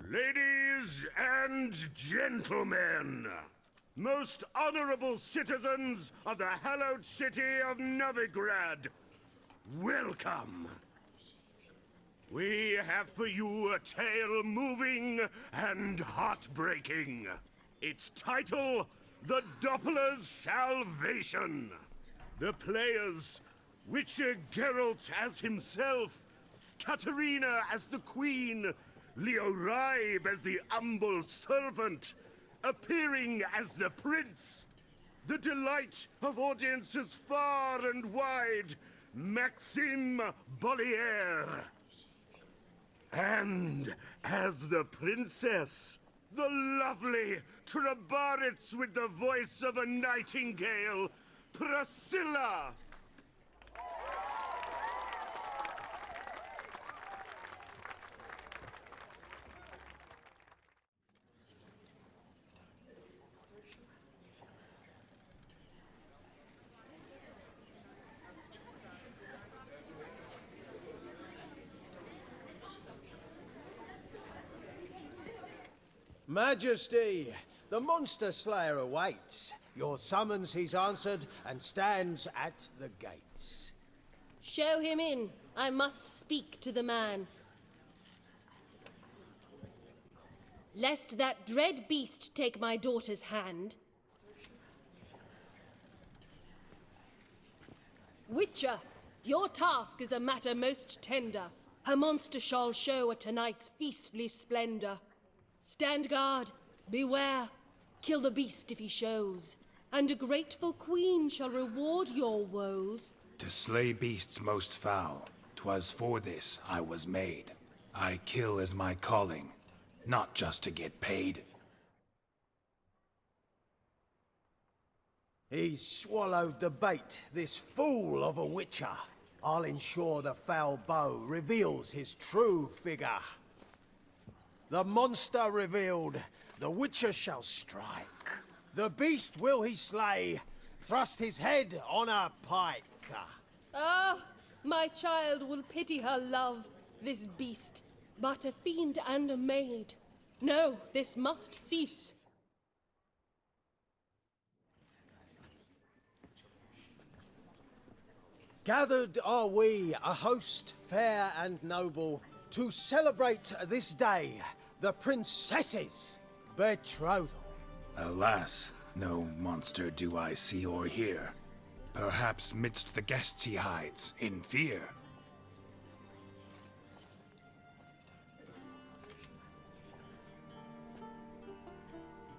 Ladies and gentlemen, most honorable citizens of the hallowed city of Novigrad, welcome. We have for you a tale moving and heartbreaking. Its title, The Doppler's Salvation. The players, Witcher Geralt as himself, Katarina as the Queen, Leo Raib as the humble servant, appearing as the Prince, the delight of audiences far and wide, Maxime Bollier. And as the Princess, the lovely Trabaritz with the voice of a nightingale, Priscilla. Majesty, the monster slayer awaits. Your summons he's answered and stands at the gates. Show him in. I must speak to the man. Lest that dread beast take my daughter's hand. Witcher, your task is a matter most tender. A monster shall show at tonight's feastly splendor. Stand guard, beware, kill the beast if he shows, and a grateful queen shall reward your woes. To slay beasts most foul, 'twas for this I was made. I kill as my calling, not just to get paid. He's swallowed the bait, this fool of a witcher. I'll ensure the foul bow reveals his true figure. The monster revealed, the witcher shall strike. The beast will he slay, thrust his head on a pike. Ah, my child will pity her love, this beast, but a fiend and a maid. No, this must cease. Gathered are we, a host fair and noble, to celebrate this day, the princess's betrothal. Alas, no monster do I see or hear. Perhaps midst the guests he hides, in fear.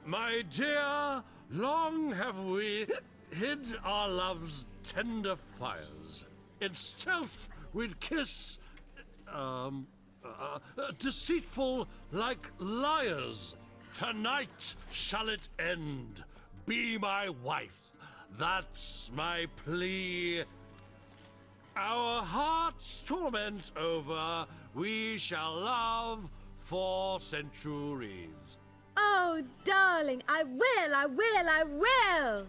My dear, long have we hid our love's tender fires. In stealth we'd kiss, deceitful like liars. Tonight shall it end. Be my wife. That's my plea. Our hearts' torment over, we shall love for centuries. Oh, darling, I will!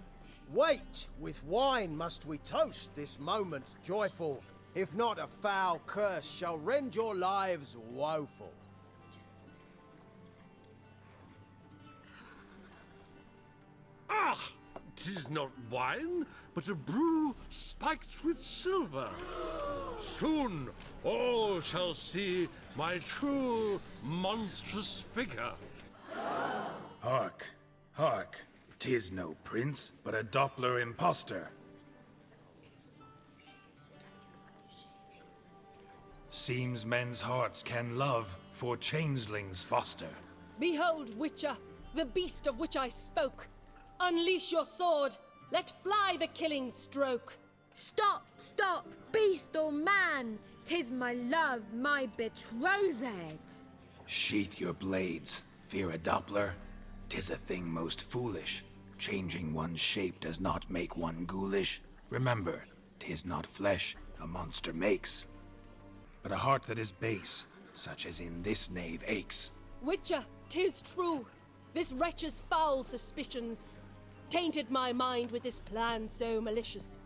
Wait, with wine must we toast this moment joyful. If not, a foul curse shall rend your lives woeful. Ah! 'Tis not wine, but a brew spiked with silver. Soon all shall see my true monstrous figure. Hark, hark, 'tis no prince, but a Doppler impostor. Seems men's hearts can love, for changelings foster. Behold, Witcher, the beast of which I spoke. Unleash your sword. Let fly the killing stroke. Stop, beast or man! 'Tis my love, my betrothed! Sheath your blades, fear a Doppler. 'Tis a thing most foolish. Changing one's shape does not make one ghoulish. Remember, 'tis not flesh a monster makes, but a heart that is base, such as in this knave aches. Witcher, 'tis true. This wretch's foul suspicions tainted my mind with this plan so malicious.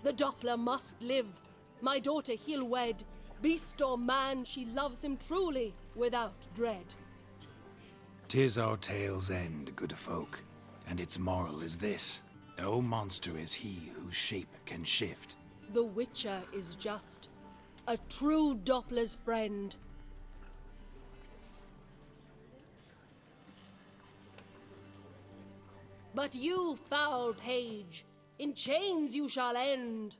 The Doppler must live. My daughter he'll wed. Beast or man, she loves him truly. without dread. 'Tis our tale's end, good folk, and its moral is this. No monster is he whose shape can shift. The Witcher is just a true Doppler's friend. But you, foul page, in chains you shall end.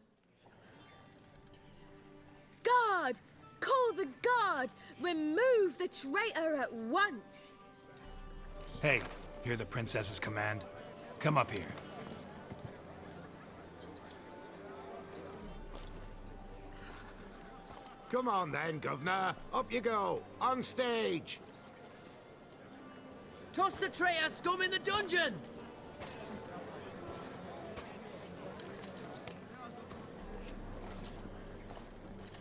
Guard! Call the guard! Remove the traitor at once! Hey, hear the princess's command? Come up here. Come on then, Governor. Up you go. On stage. Toss the traitor scum in the dungeon!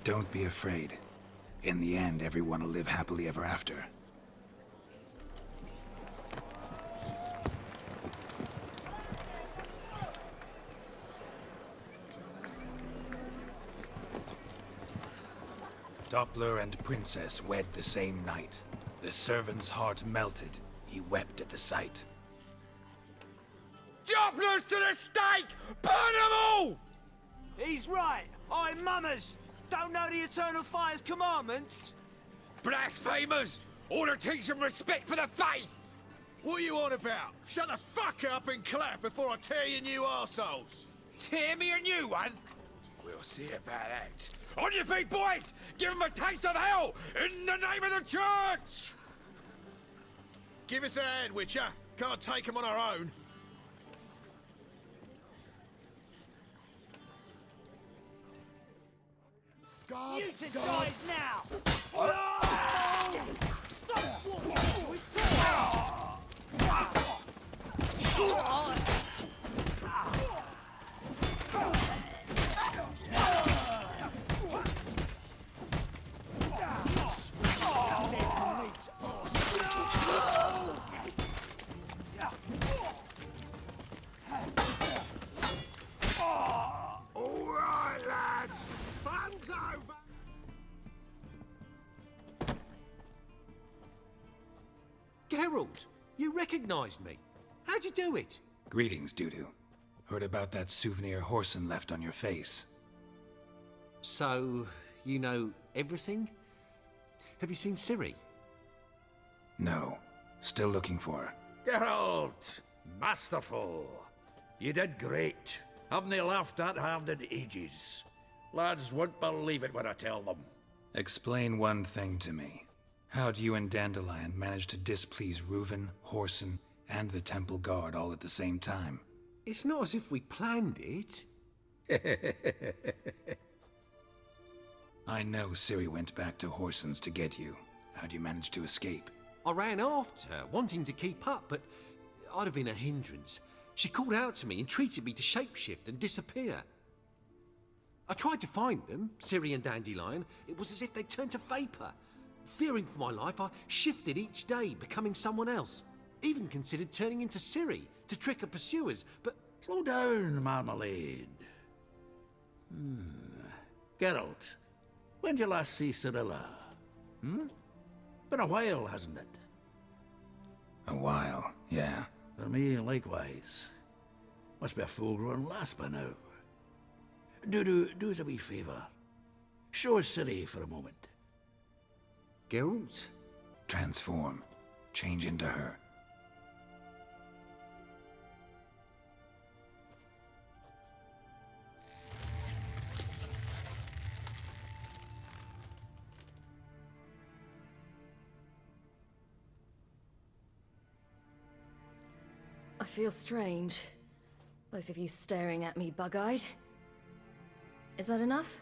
Don't be afraid. In the end, everyone will live happily ever after. Doppler and Princess wed the same night. The servant's heart melted. He wept at the sight. Dopplers to the stake! Burn them all! He's right. I'm mummers. Don't know the Eternal Fire's commandments? Blasphemers! Ought to teach some respect for the faith! What are you on about? Shut the fuck up and clap before I tear you new arseholes! Tear me a new one? We'll see about that. On your feet, boys! Give them a taste of hell in the name of the church! Give us a hand, Witcher. Can't take them on our own. God, Utilize now! No! Stop walking to his sword! All right, lads. Fun's over. Geralt, you recognized me. How'd you do it? Greetings, Dudu. Heard about that souvenir Horson left on your face. So, you know everything? Have you seen Ciri? No. Still looking for her. Geralt! Masterful! You did great. Haven't they laughed that hard in ages? Lads won't believe it when I tell them. Explain one thing to me. How'd you and Dandelion manage to displease Reuven, Horson, and the Temple Guard all at the same time? It's not as if we planned it. I know Ciri went back to Horson's to get you. How'd you manage to escape? I ran after her, wanting to keep up, but I'd have been a hindrance. She called out to me and treated me to shapeshift and disappear. I tried to find them, Ciri and Dandelion. It was as if they'd turned to vapor. Fearing for my life, I shifted each day, becoming someone else. Even considered turning into Ciri to trick her pursuers, but... Slow down, Marmalade. Geralt, when did you last see Cirilla? Been a while, hasn't it? A while, yeah. For me, likewise. Must be a full-grown lass by now. Do us a wee favour. Show us Ciri for a moment. Geralt? Transform. Change into her. I feel strange. Both of you staring at me bug-eyed. Is that enough?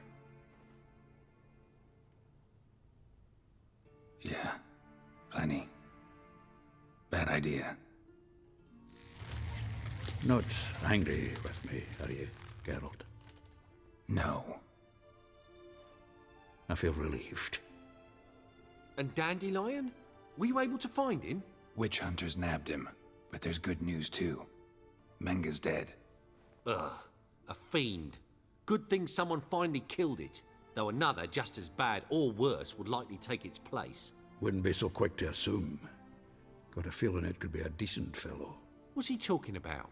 Yeah. Plenty. Bad idea. Not angry with me, are you, Geralt? No. I feel relieved. And Dandelion? Were you able to find him? Witch hunters nabbed him. But there's good news too. Menga's dead. Ugh. A fiend. Good thing someone finally killed it. Though another, just as bad or worse, would likely take its place. Wouldn't be so quick to assume. Got a feeling it could be a decent fellow. What's he talking about?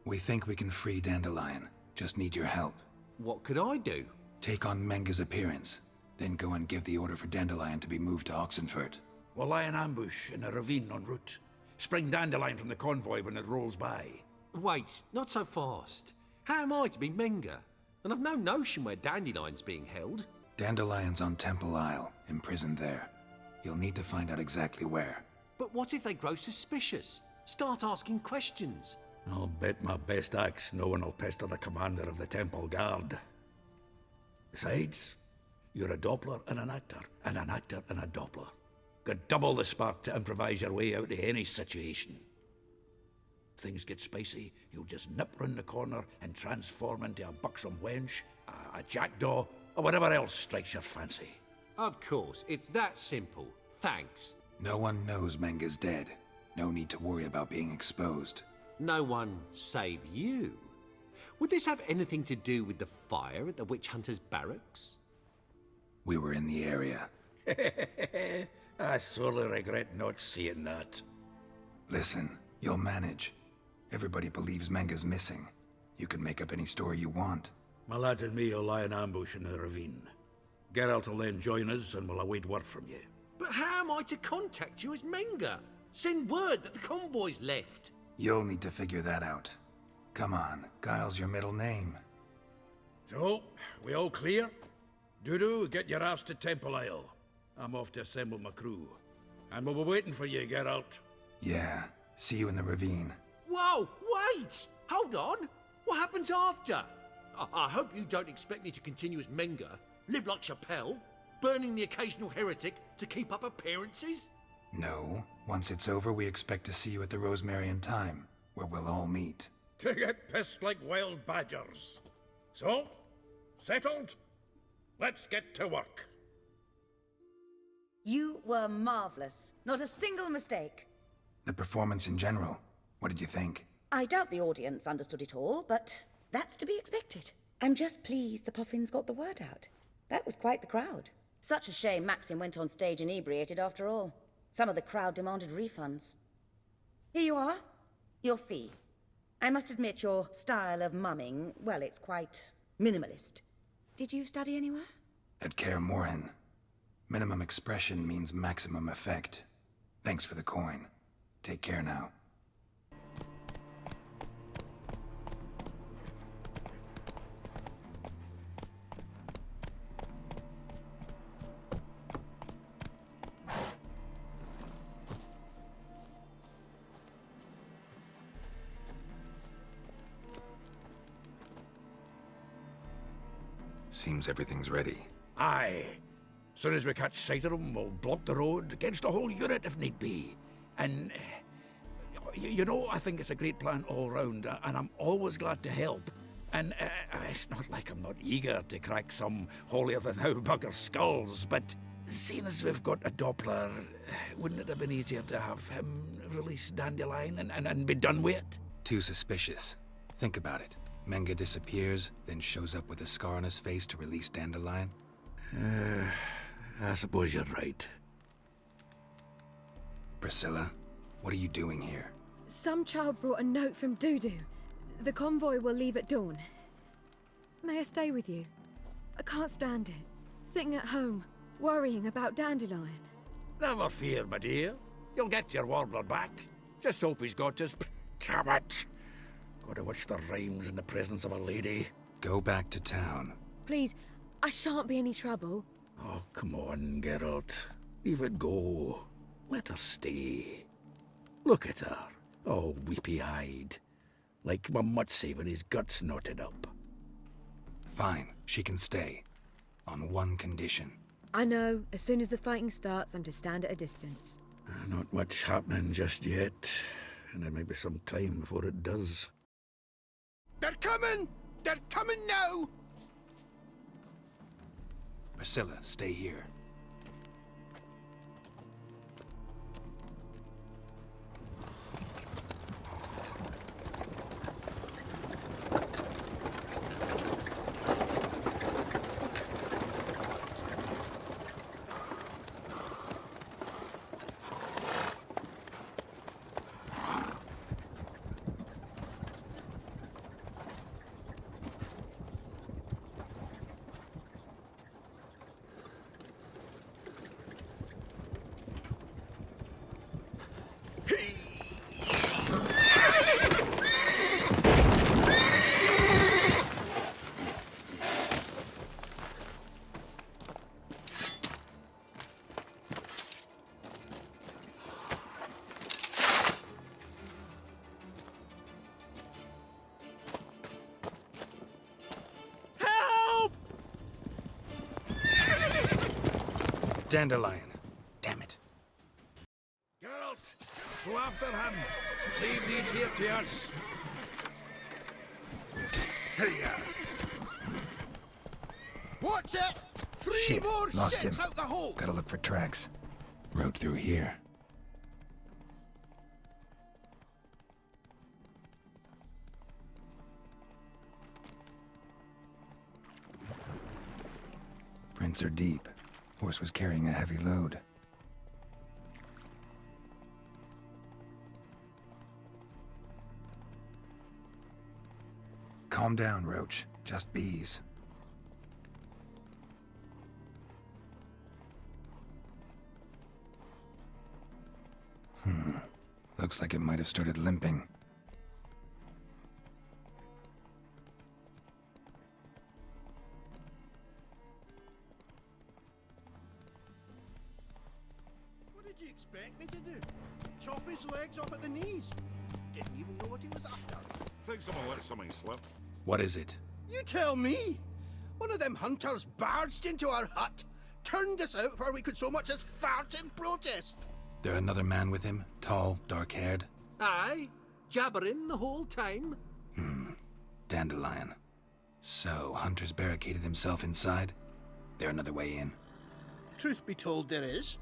We think we can free Dandelion. Just need your help. What could I do? Take on Menga's appearance, then go and give the order for Dandelion to be moved to Oxenfurt. We'll lie in ambush in a ravine en route. Spring Dandelion from the convoy when it rolls by. Wait, not so fast. How am I to be Menga? And I've no notion where Dandelion's being held. Dandelion's on Temple Isle, imprisoned there. You'll need to find out exactly where. But what if they grow suspicious? Start asking questions? I'll bet my best axe no one will pester the commander of the Temple Guard. Besides, you're a Doppler and an actor and a Doppler. Got double the spark to improvise your way out of any situation. Things get spicy, you'll just nip round the corner and transform into a buxom wench, a jackdaw, or whatever else strikes your fancy. Of course, it's that simple. Thanks. No one knows Menga's dead. No need to worry about being exposed. No one save you. Would this have anything to do with the fire at the witch hunter's barracks? We were in the area. I sorely regret not seeing that. Listen, you'll manage. Everybody believes Menga's missing. You can make up any story you want. My lads and me will lie in ambush in the ravine. Geralt will then join us and we'll await word from you. But how am I to contact you as Menga? Send word that the convoy's left. You'll need to figure that out. Come on, Guile's your middle name. So, we all clear? Dudu, get your ass to Temple Isle. I'm off to assemble my crew. And we'll be waiting for you, Geralt. Yeah, see you in the ravine. Whoa, wait! Hold on! What happens after? I hope you don't expect me to continue as Menga, live like Chappelle, burning the occasional heretic to keep up appearances? No. Once it's over, we expect to see you at the Rosemary and Thyme, where we'll all meet. To get pissed like wild badgers. So, settled? Let's get to work. You were marvelous. Not a single mistake. The performance in general, what did you think? I doubt the audience understood it all, but that's to be expected. I'm just pleased the Puffins got the word out. That was quite the crowd. Such a shame Maxim went on stage inebriated after all. Some of the crowd demanded refunds. Here you are. Your fee. I must admit your style of mumming, well, it's quite minimalist. Did you study anywhere? At Kaer Morhen. Minimum expression means maximum effect. Thanks for the coin. Take care now. Seems everything's ready. Aye. Soon as we catch sight of them, we'll block the road against the whole unit if need be. And, you know, I think it's a great plan all round, and I'm always glad to help. And it's not like I'm not eager to crack some holier-than-thou bugger skulls, but seeing as we've got a Doppler, wouldn't it have been easier to have him release Dandelion and be done with it? Too suspicious. Think about it. Menga disappears, then shows up with a scar on his face to release Dandelion. I suppose you're right. Priscilla, what are you doing here? Some child brought a note from Dudu. The convoy will leave at dawn. May I stay with you? I can't stand it. Sitting at home, worrying about Dandelion. Never fear, my dear. You'll get your warbler back. Just hope he's got his... Damn it! Gotta watch the rhymes in the presence of a lady. Go back to town. Please, I shan't be any trouble. Oh, come on, Geralt. Leave it go. Let her stay. Look at her, all weepy-eyed. Like my Mutsy when his guts knotted up. Fine, she can stay. On one condition. I know, as soon as the fighting starts, I'm to stand at a distance. Not much happening just yet. And there may be some time before it does. They're coming! They're coming now! Priscilla, stay here. Dandelion. Damn it. Geralt, go after him. Leave these here to us. Hey-ya! Watch it! Three Shit, more lost ships him. out the hole! Gotta look for tracks. Road through here. Prints are deep. Horse was carrying a heavy load. Calm down, Roach. Just bees. Looks like it might have started limping. What did you expect me to do? Chop his legs off at the knees? Didn't even know what he was after. Think someone let something slip. What is it? You tell me! One of them hunters barged into our hut, turned us out before we could so much as fart in protest. There another man with him? Tall, dark-haired? Aye, jabbering the whole time. Dandelion. So, Hunter's barricaded himself inside? There another way in? Truth be told, there is.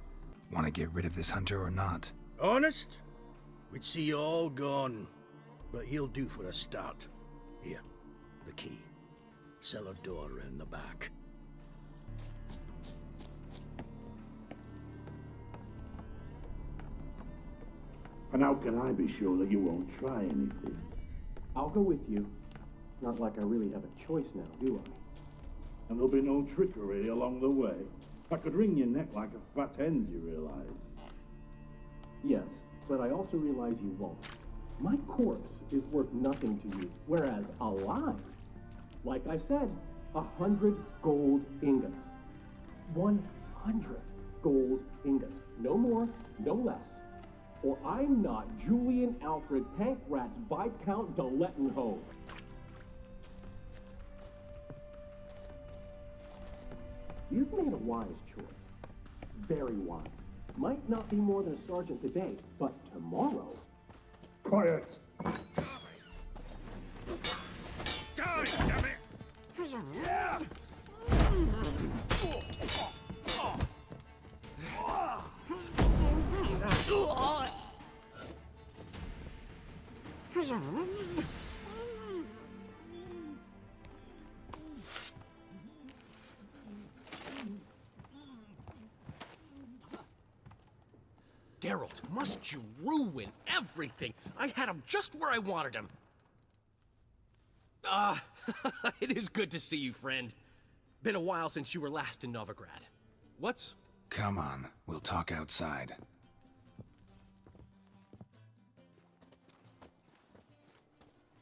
Want to get rid of this Hunter or not? Honest? We'd see you all gone. But he'll do for a start. Here, the key. Cellar door round the back. And how can I be sure that you won't try anything? I'll go with you. Not like I really have a choice now, do I? And there'll be no trickery along the way. I could wring your neck like a fat hen, you realize? Yes, but I also realize you won't. My corpse is worth nothing to you, whereas alive, like I said, 100 gold ingots. 100 gold ingots. No more, no less. Or I'm not Julian Alfred Pankratz Viscount de Lettenhove. You've made a wise choice. Very wise. Might not be more than a sergeant today, but tomorrow... Quiet! Die, damn it! Yeah. Geralt, must you ruin everything? I had him just where I wanted him. It is good to see you, friend. Been a while since you were last in Novigrad. What's... Come on, we'll talk outside.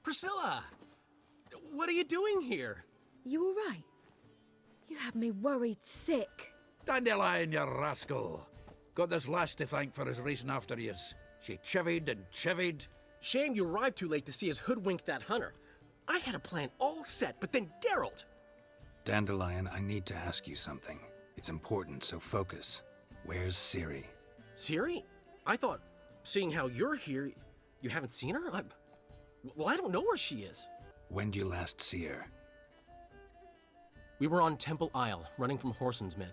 Priscilla! What are you doing here? You all right? You had me worried sick. Dandelion, you rascal. Got this lass to thank for his racing after yous. She chivied and chivied. Shame you arrived too late to see us hoodwink that hunter. I had a plan all set, but then Geralt... Dandelion, I need to ask you something. It's important, so focus. Where's Ciri? Ciri? I thought, seeing how you're here, you haven't seen her? Well, I don't know where she is. When'd you last see her? We were on Temple Isle, running from Whoreson's men.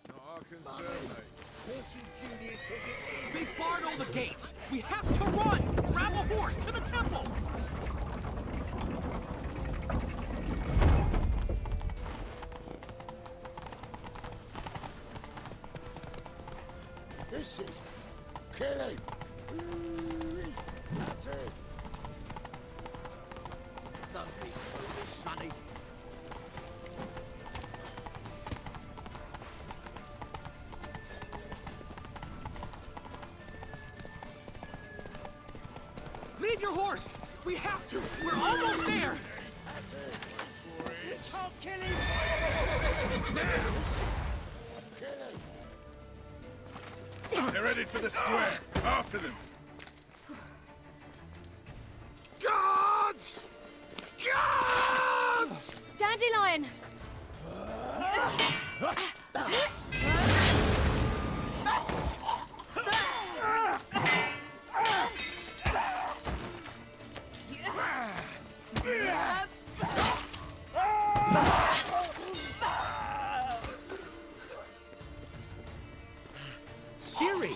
Not our concern, mate. They barred all the gates! We have to run! Grab a horse to the temple! This is... Kill him! That's it! Don't be foolish, sonny. Leave your horse! We have to! We're almost there! That's it. Don't kill him! Kill him! They're headed for the square. After them. Guards! Guards! Dandelion! Dandelion! Siri!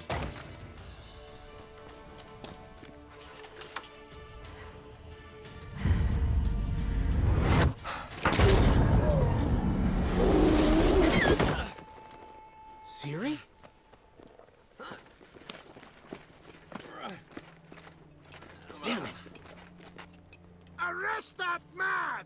Siri? Damn it! Arrest that man!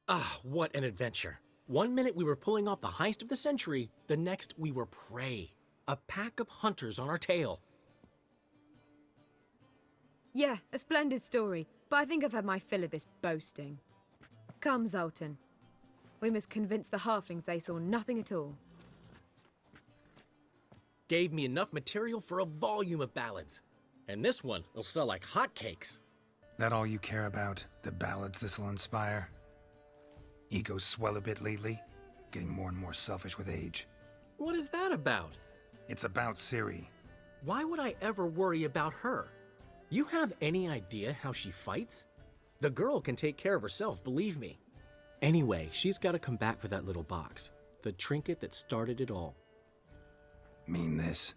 Ah, what an adventure. One minute we were pulling off the heist of the century, the next we were prey. A pack of hunters on our tail. Yeah, a splendid story, but I think I've had my fill of this boasting. Come, Zoltan. We must convince the halflings they saw nothing at all. Gave me enough material for a volume of ballads. And this one will sell like hotcakes. That all you care about? The ballads this'll inspire? Ego swell a bit lately? Getting more and more selfish with age. What is that about? It's about Ciri. Why would I ever worry about her? You have any idea how she fights? The girl can take care of herself, believe me. Anyway, she's got to come back for that little box. The trinket that started it all. Mean this?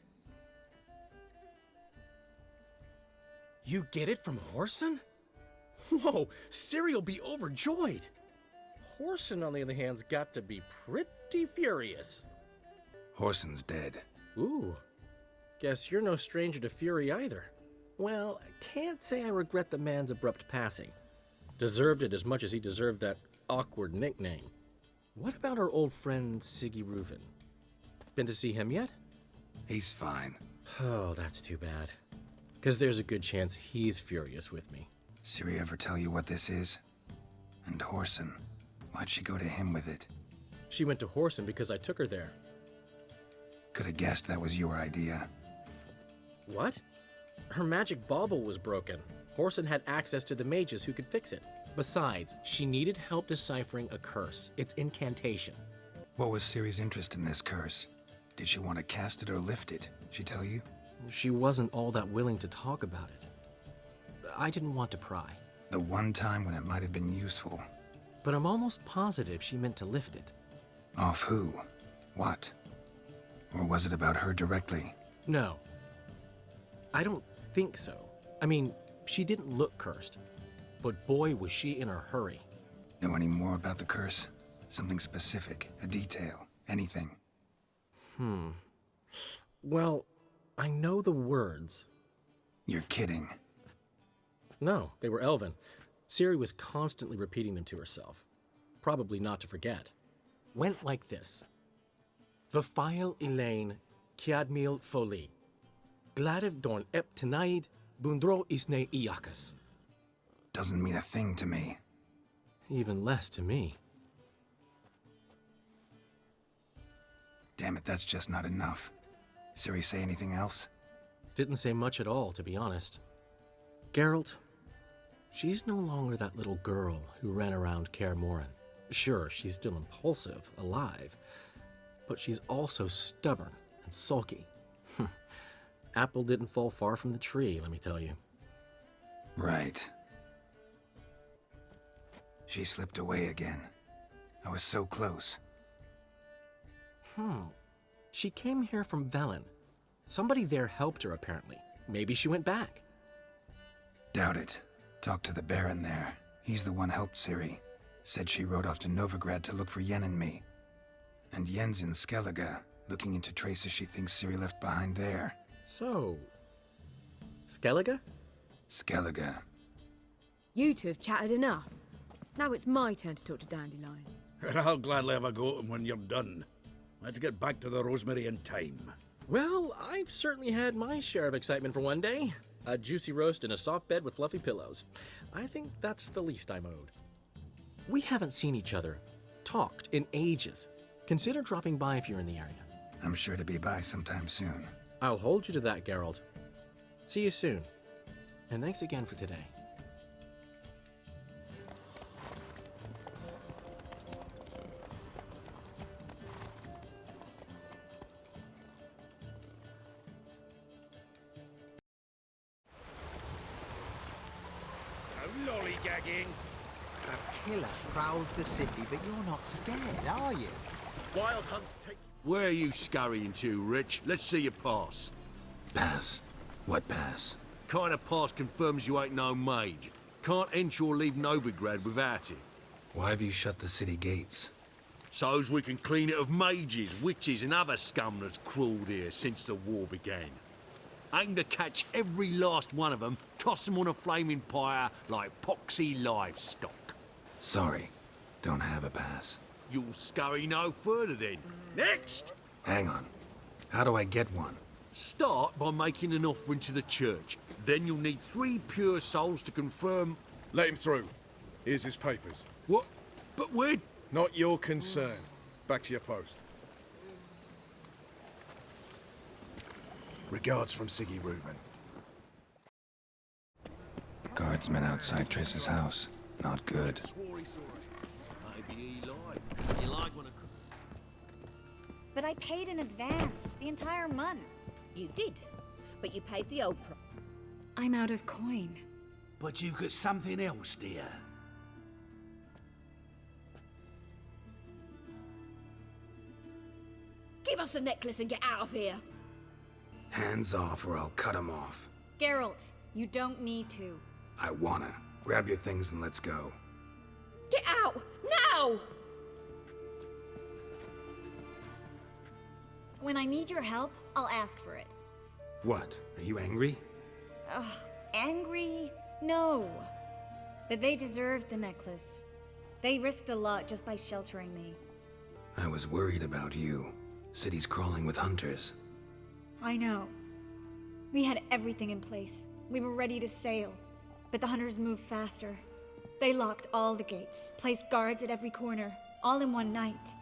You get it from Whoreson? Whoa, Ciri'll be overjoyed. Whoreson, on the other hand's got to be pretty furious. Whoreson's dead. Ooh, guess you're no stranger to fury either. Well, I can't say I regret the man's abrupt passing. Deserved it as much as he deserved that awkward nickname. What about our old friend Siggy Reuven? Been to see him yet? He's fine. Oh, that's too bad. Because there's a good chance he's furious with me. Ciri ever tell you what this is? And Whoreson, why'd she go to him with it? She went to Whoreson because I took her there. Could have guessed that was your idea. What? Her magic bauble was broken. Whoreson had access to the mages who could fix it. Besides, she needed help deciphering a curse. It's incantation. What was Ciri's interest in this curse? Did she want to cast it or lift it? She tell you? She wasn't all that willing to talk about it. I didn't want to pry. The one time when it might have been useful. But I'm almost positive she meant to lift it. Off who? What? Or was it about her directly? No. I don't think so. I mean, she didn't look cursed. But boy, was she in a hurry. Know any more about the curse? Something specific, a detail, anything? Well, I know the words. You're kidding. No, they were Elven. Ciri was constantly repeating them to herself. Probably not to forget. Went like this. Vafile Elaine Kiadmil Foli. Gladiv Dorn Ep Tenaid Bundro Isne Iakas. Doesn't mean a thing to me. Even less to me. Damn it, that's just not enough. Ciri say anything else? Didn't say much at all, to be honest. Geralt, she's no longer that little girl who ran around Kaer Morhen. Sure, she's still impulsive, alive, but she's also stubborn and sulky. Apple didn't fall far from the tree, let me tell you. Right. She slipped away again. I was so close. She came here from Velen. Somebody there helped her, apparently. Maybe she went back. Doubt it. Talked to the Baron there. He's the one helped Ciri. Said she rode off to Novigrad to look for Yen and me. And Yen's in Skellige, looking into traces she thinks Ciri left behind there. So, Skellige? Skellige. You two have chatted enough. Now it's my turn to talk to Dandelion. I'll gladly have a go at him when you're done. Let's get back to the Rosemary in time. Well, I've certainly had my share of excitement for one day. A juicy roast in a soft bed with fluffy pillows. I think that's the least I'm owed. We haven't seen each other, talked in ages. Consider dropping by if you're in the area. I'm sure to be by sometime soon. I'll hold you to that, Geralt. See you soon. And thanks again for today. No lollygagging. A killer prowls the city, but you're not scared, are you? Wild Hunt's take... Where are you scurrying to, Rich? Let's see your pass. Pass? What pass? Kind of pass confirms you ain't no mage. Can't enter or leave Novigrad without it. Why have you shut the city gates? So's we can clean it of mages, witches and other scum that's crawled here since the war began. Aim to catch every last one of them, toss them on a flaming pyre like poxy livestock. Sorry, don't have a pass. You'll scurry no further then. Next! Hang on. How do I get one? Start by making an offering to the church. Then you'll need 3 pure souls to confirm... Let him through. Here's his papers. What? But we're... Not your concern. Back to your post. Regards from Siggy Reuven. Guardsmen outside Triss's house. Not good. Maybe he lied. You like when a... But I paid in advance, the entire month. You did, but you paid the old price. I'm out of coin. But you've got something else, dear. Give us the necklace and get out of here. Hands off or I'll cut 'em off. Geralt, you don't need to. I wanna. Grab your things and let's go. Get out, now! When I need your help, I'll ask for it. What? Are you angry? Ugh, angry? No. But they deserved the necklace. They risked a lot just by sheltering me. I was worried about you. City's crawling with hunters. I know. We had everything in place. We were ready to sail. But the hunters moved faster. They locked all the gates, placed guards at every corner, all in one night.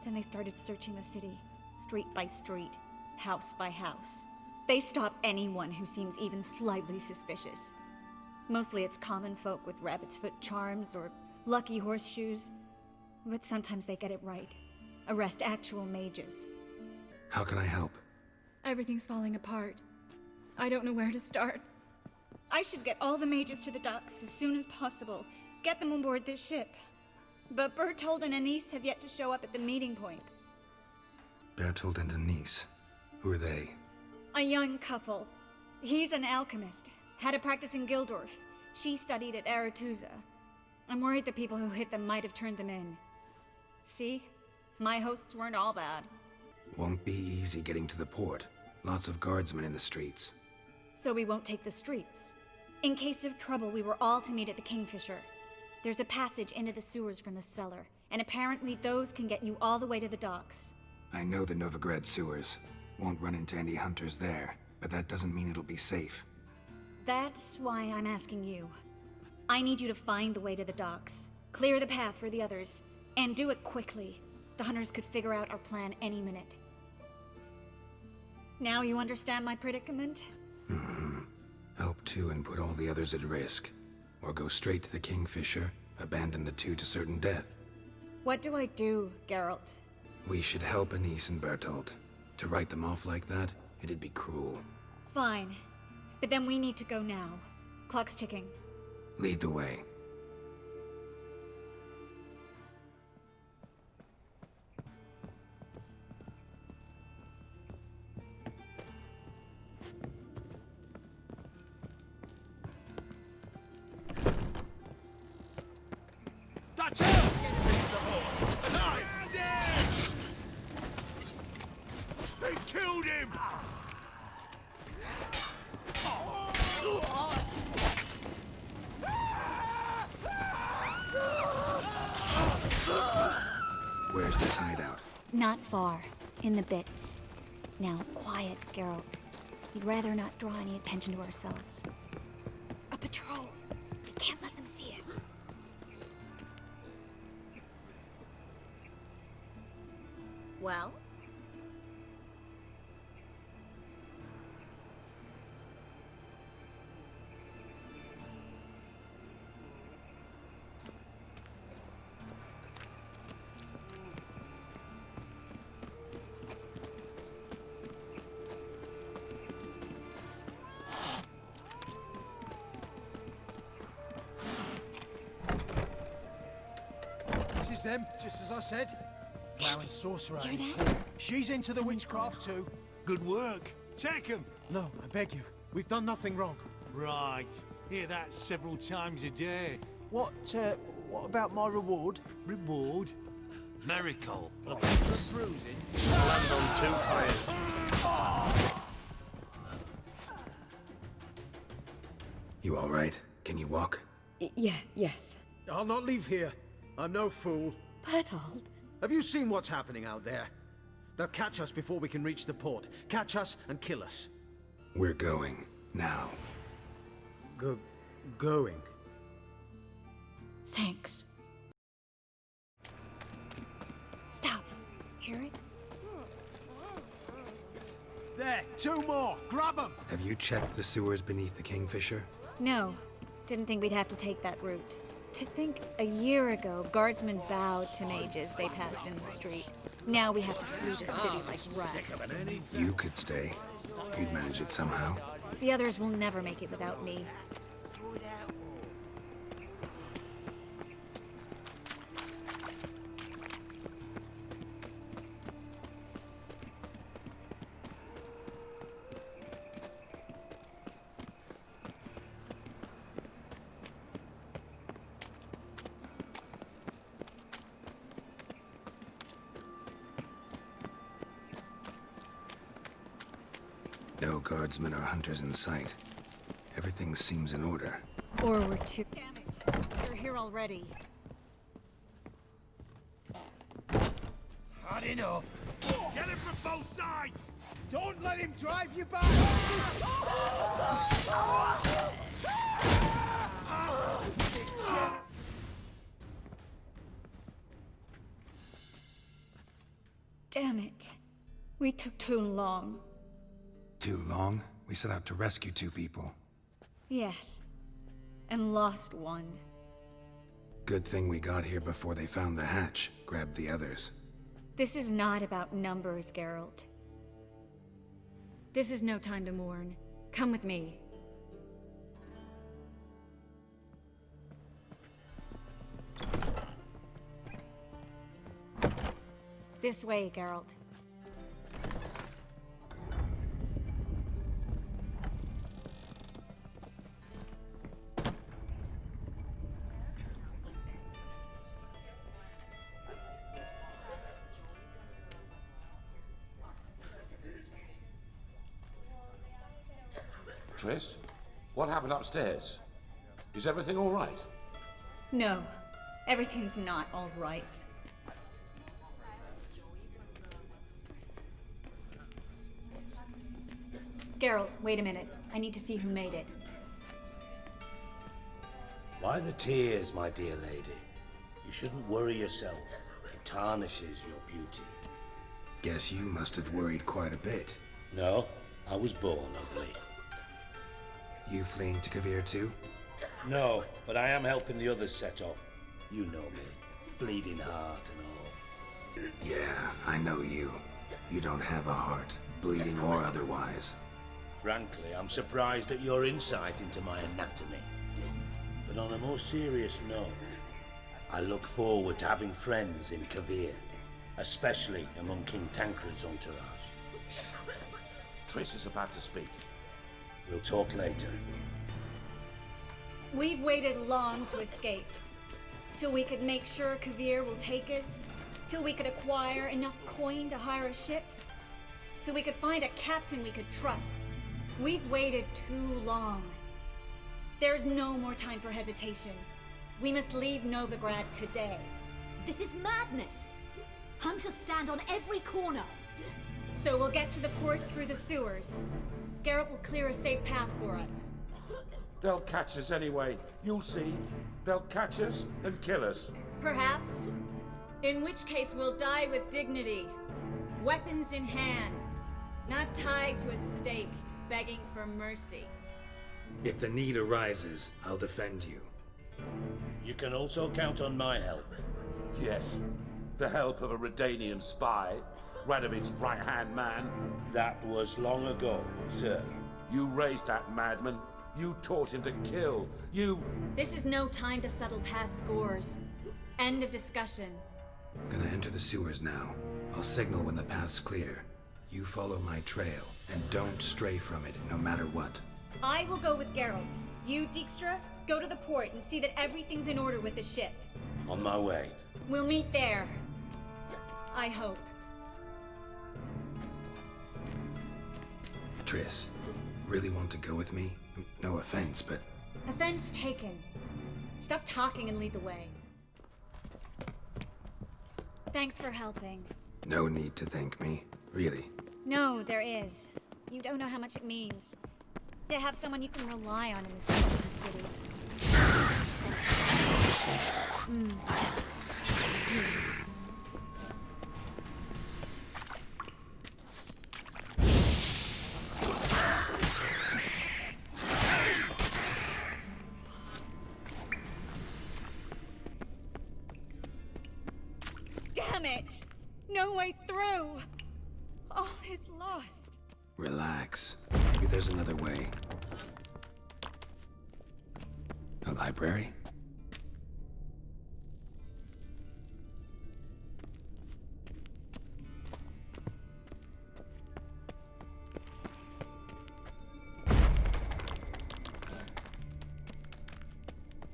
Then they started searching the city, street by street, house by house. They stop anyone who seems even slightly suspicious. Mostly it's common folk with rabbit's foot charms or lucky horseshoes. But sometimes they get it right. Arrest actual mages. How can I help? Everything's falling apart. I don't know where to start. I should get all the mages to the docks as soon as possible. Get them on board this ship. But Bertold and Anise have yet to show up at the meeting point. Bertold and Denise. Who are they? A young couple. He's an alchemist. Had a practice in Gildorf. She studied at Aretusa. I'm worried the people who hit them might have turned them in. See? My hosts weren't all bad. Won't be easy getting to the port. Lots of guardsmen in the streets. So we won't take the streets. In case of trouble, we were all to meet at the Kingfisher. There's a passage into the sewers from the cellar, and apparently those can get you all the way to the docks. I know the Novigrad sewers. Won't run into any hunters there, but that doesn't mean it'll be safe. That's why I'm asking you. I need you to find the way to the docks, clear the path for the others, and do it quickly. The hunters could figure out our plan any minute. Now you understand my predicament? Mm-hmm. Help two and put all the others at risk. Or go straight to the Kingfisher, abandon the two to certain death. What do I do, Geralt? We should help Anise and Bertold. To write them off like that, it'd be cruel. Fine. But then we need to go now. Clock's ticking. Lead the way. That's it! Alive! They killed him! Where's this hideout? Not far. In the bits. Now, quiet, Geralt. We'd rather not draw any attention to ourselves. A patrol. We can't let them see us. Well? This is them, just as I said. Plough and sorcerer. Hear ain't that? it? She's into the witchcraft too. Good work. Take him. No, I beg you. We've done nothing wrong. Right. Hear that several times a day. What about my reward? Reward? Miracle. Land on 2 players. You all right? Can you walk? Yes. I'll not leave here. I'm no fool. Bertold? Have you seen what's happening out there? They'll catch us before we can reach the port. Catch us and kill us. We're going. Now. Going? Thanks. Stop. Hear it? There, 2 more. Grab them. Have you checked the sewers beneath the Kingfisher? No. Didn't think we'd have to take that route. To think a year ago, guardsmen bowed to mages they passed in the street. Now we have to flee the city like rats. You could stay. You'd manage it somehow. The others will never make it without me. No guardsmen or hunters in sight. Everything seems in order. Or we're too... Damn it. They're here already. Hard enough. Get him from both sides! Don't let him drive you back! Damn it. We took too long. Too long? We set out to rescue 2 people. Yes. And lost one. Good thing we got here before they found the hatch, grabbed the others. This is not about numbers, Geralt. This is no time to mourn. Come with me. This way, Geralt. Triss, what happened upstairs? Is everything all right? No, everything's not all right. Geralt, wait a minute. I need to see who made it. Why the tears, my dear lady? You shouldn't worry yourself. It tarnishes your beauty. Guess you must have worried quite a bit. No, I was born ugly. You fleeing to Kavir too? No, but I am helping the others set off. You know me. Bleeding heart and all. Yeah, I know you. You don't have a heart, bleeding or otherwise. Frankly, I'm surprised at your insight into my anatomy. But on a more serious note, I look forward to having friends in Kavir, especially among King Tancred's entourage. Triss is about to speak. We'll talk later. We've waited long to escape. Till we could make sure Kavir will take us. Till we could acquire enough coin to hire a ship. Till we could find a captain we could trust. We've waited too long. There's no more time for hesitation. We must leave Novigrad today. This is madness! Hunters stand on every corner. So we'll get to the port through the sewers. Geralt will clear a safe path for us. They'll catch us anyway. You'll see. They'll catch us and kill us. Perhaps. In which case we'll die with dignity. Weapons in hand. Not tied to a stake, begging for mercy. If the need arises, I'll defend you. You can also count on my help. Yes. The help of a Redanian spy. Radovic's right-hand man. That was long ago, sir. You raised that madman. You taught him to kill. You... This is no time to settle past scores. End of discussion. Gonna enter the sewers now. I'll signal when the path's clear. You follow my trail, and don't stray from it, no matter what. I will go with Geralt. You, Dijkstra, go to the port and see that everything's in order with the ship. On my way. We'll meet there. I hope. Triss, really want to go with me? No offense, but... Offense taken. Stop talking and lead the way. Thanks for helping. No need to thank me, really. No, there is. You don't know how much it means. To have someone you can rely on in this fucking city. Damn it! No way through! All is lost. Relax. Maybe there's another way. A library?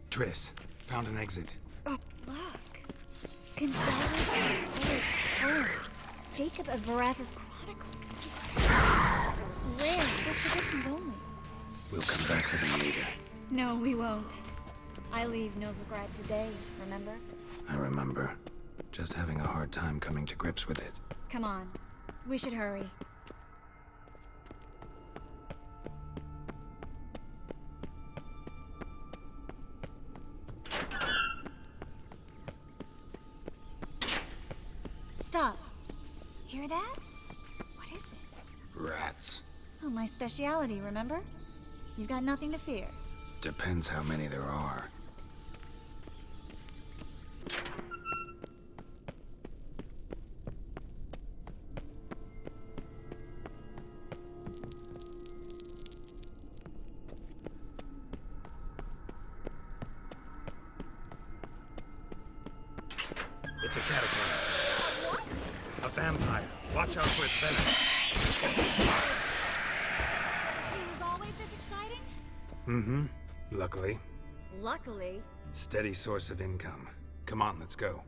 Triss, found an exit. Oh, look. Gonzalo Marcellus poems. Jacob of Varaz's Chronicles. It's incredible. Rare, first editions only. We'll come back for them later. No, we won't. I leave Novigrad today, remember? I remember. Just having a hard time coming to grips with it. Come on. We should hurry. Stop. Hear that? What is it? Rats. Oh, my speciality, remember? You've got nothing to fear. Depends how many there are. It's a catacomb. What? A vampire. Watch out for its venom. It was always this exciting? Mm-hmm. Luckily. Luckily. Steady source of income. Come on, let's go.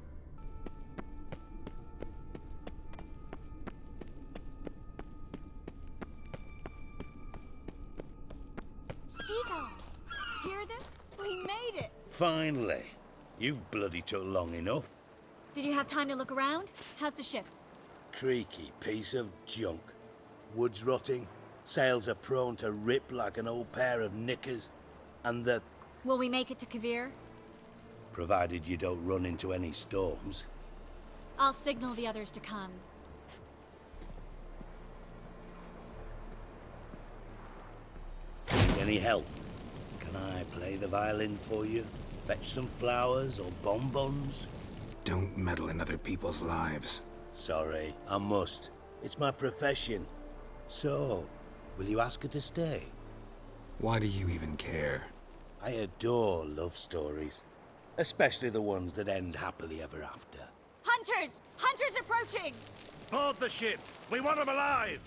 Seagulls! Hear them? We made it! Finally. You bloody took long enough. Did you have time to look around? How's the ship? Creaky piece of junk. Wood's rotting. Sails are prone to rip like an old pair of knickers. And the... Will we make it to Kavir? Provided you don't run into any storms. I'll signal the others to come. Need any help? Can I play the violin for you? Fetch some flowers or bonbons? Don't meddle in other people's lives. Sorry, I must. It's my profession. So, will you ask her to stay? Why do you even care? I adore love stories. Especially the ones that end happily ever after. Hunters! Hunters approaching! Board the ship! We want them alive!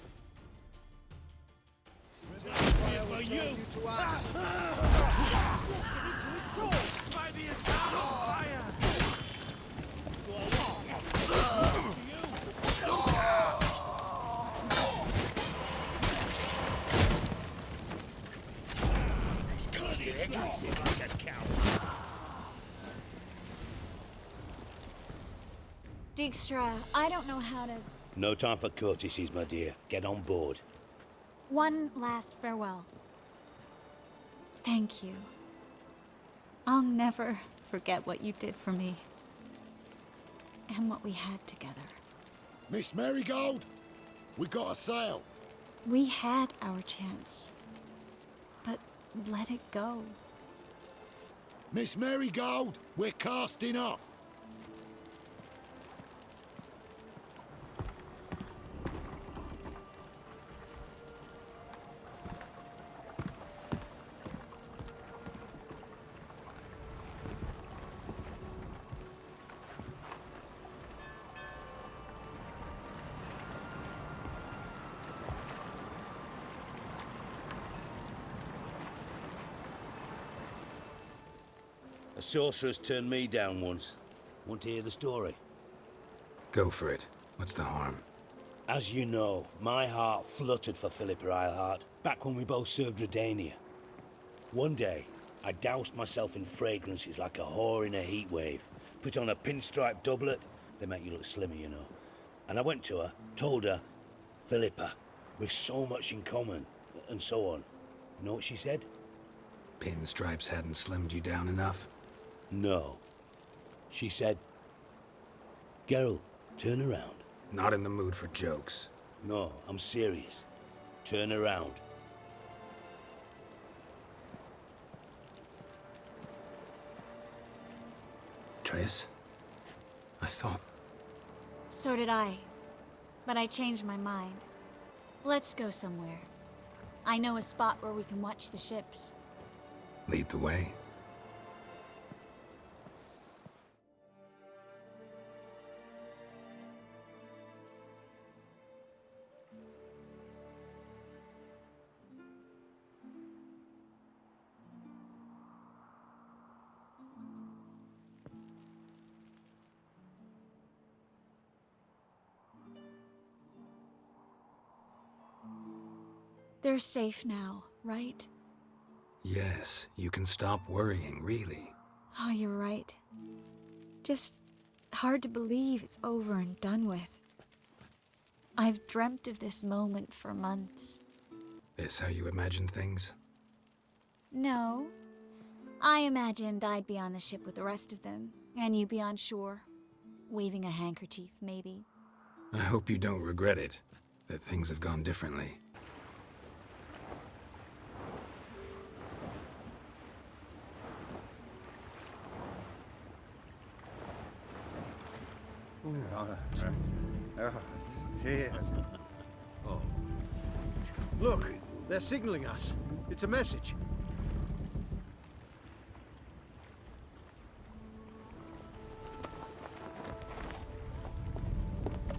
Dijkstra, I don't know how to... No time for courtesies, my dear. Get on board. One last farewell. Thank you. I'll never forget what you did for me. And what we had together. Miss Marigold, we got a sail. We had our chance. But let it go. Miss Marigold, we're casting off. A sorceress turned me down once. Want to hear the story? Go for it. What's the harm? As you know, my heart fluttered for Philippa Eilhart back when we both served Redania. One day, I doused myself in fragrances like a whore in a heatwave, put on a pinstripe doublet, they make you look slimmer, you know. And I went to her, told her, Philippa, we've so much in common, and so on. You know what she said? Pinstripes hadn't slimmed you down enough? No. She said, Geralt, turn around. Not in the mood for jokes. No, I'm serious. Turn around. Triss? I thought... So did I. But I changed my mind. Let's go somewhere. I know a spot where we can watch the ships. Lead the way. They're safe now, right? Yes, you can stop worrying, really. Oh, you're right. Just hard to believe it's over and done with. I've dreamt of this moment for months. This how you imagine things? No. I imagined I'd be on the ship with the rest of them, and you be on shore, waving a handkerchief, maybe. I hope you don't regret it, that things have gone differently. Look, they're signaling us. It's a message.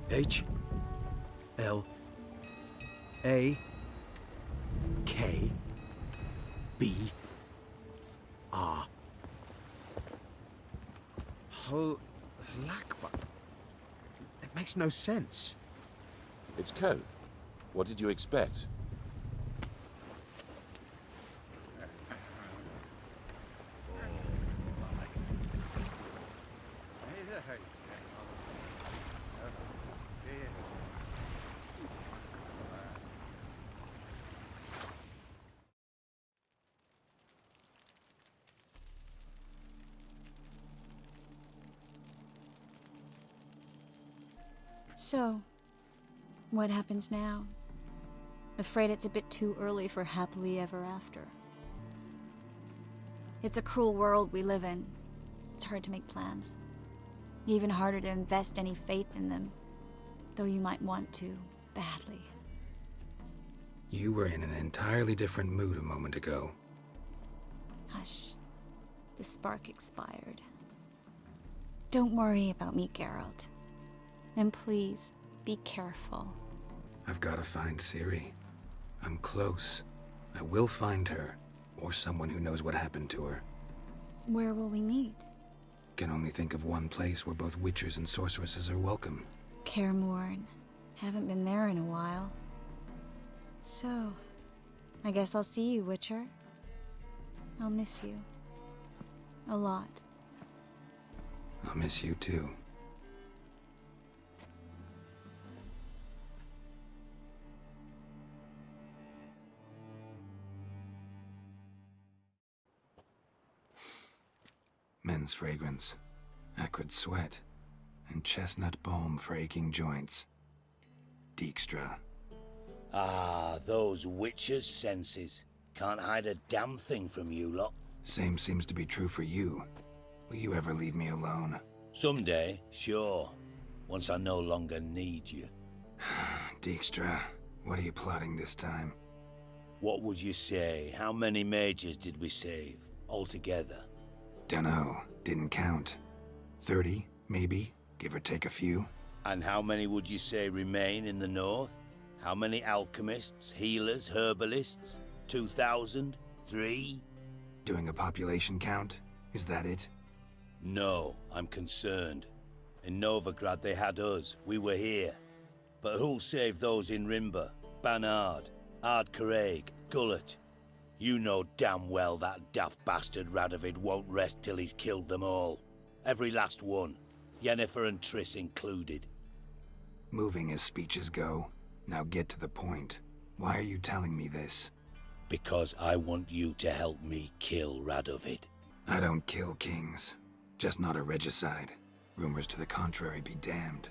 H L A K B R. Lakba. It makes no sense. It's code. What did you expect? So, what happens now? Afraid it's a bit too early for happily ever after. It's a cruel world we live in. It's hard to make plans. Even harder to invest any faith in them, though you might want to, badly. You were in an entirely different mood a moment ago. Hush. The spark expired. Don't worry about me, Geralt. And please, be careful. I've got to find Ciri. I'm close. I will find her, or someone who knows what happened to her. Where will we meet? Can only think of one place where both witchers and sorceresses are welcome. Kaer Morhen. Haven't been there in a while. So, I guess I'll see you, Witcher. I'll miss you. A lot. I'll miss you too. Men's fragrance, acrid sweat, and chestnut balm for aching joints. Dijkstra. Ah, those witches' senses. Can't hide a damn thing from you lot. Same seems to be true for you. Will you ever leave me alone? Someday, sure. Once I no longer need you. Dijkstra, what are you plotting this time? What would you say? How many mages did we save, altogether? Dunno, didn't count. 30, maybe, give or take a few. And how many would you say remain in the north? How many alchemists, healers, herbalists? 2,000? 3? Doing a population count? Is that it? No, I'm concerned. In Novigrad they had us, we were here. But who'll save those in Rimba? Banard, Ardcaraig, Gullet? You know damn well that daft bastard Radovid won't rest till he's killed them all. Every last one. Yennefer and Triss included. Moving as speeches go. Now get to the point. Why are you telling me this? Because I want you to help me kill Radovid. I don't kill kings. Just not a regicide. Rumors to the contrary be damned.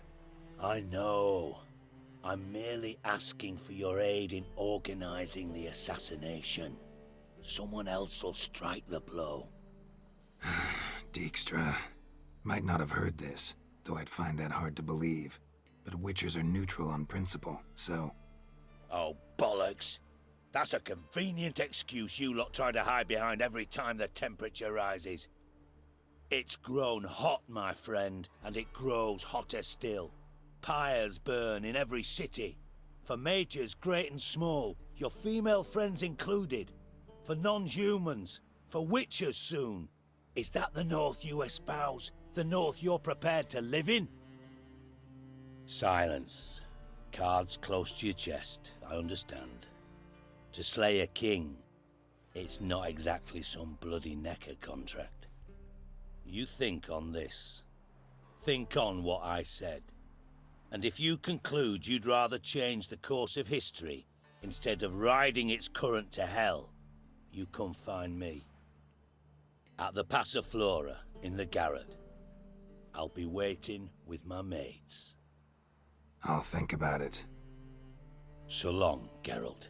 I know. I'm merely asking for your aid in organizing the assassination. Someone else will strike the blow. Dijkstra. Might not have heard this, though I'd find that hard to believe. But Witchers are neutral on principle, so... Oh, bollocks. That's a convenient excuse you lot try to hide behind every time the temperature rises. It's grown hot, my friend, and it grows hotter still. Pyres burn in every city. For mages great and small, your female friends included. For non-humans, for witchers soon. Is that the North you espouse? The North you're prepared to live in? Silence. Cards close to your chest, I understand. To slay a king, it's not exactly some bloody necker contract. You think on this. Think on what I said. And if you conclude you'd rather change the course of history instead of riding its current to hell, you come find me. At the Passiflora in the garret. I'll be waiting with my mates. I'll think about it. So long, Geralt.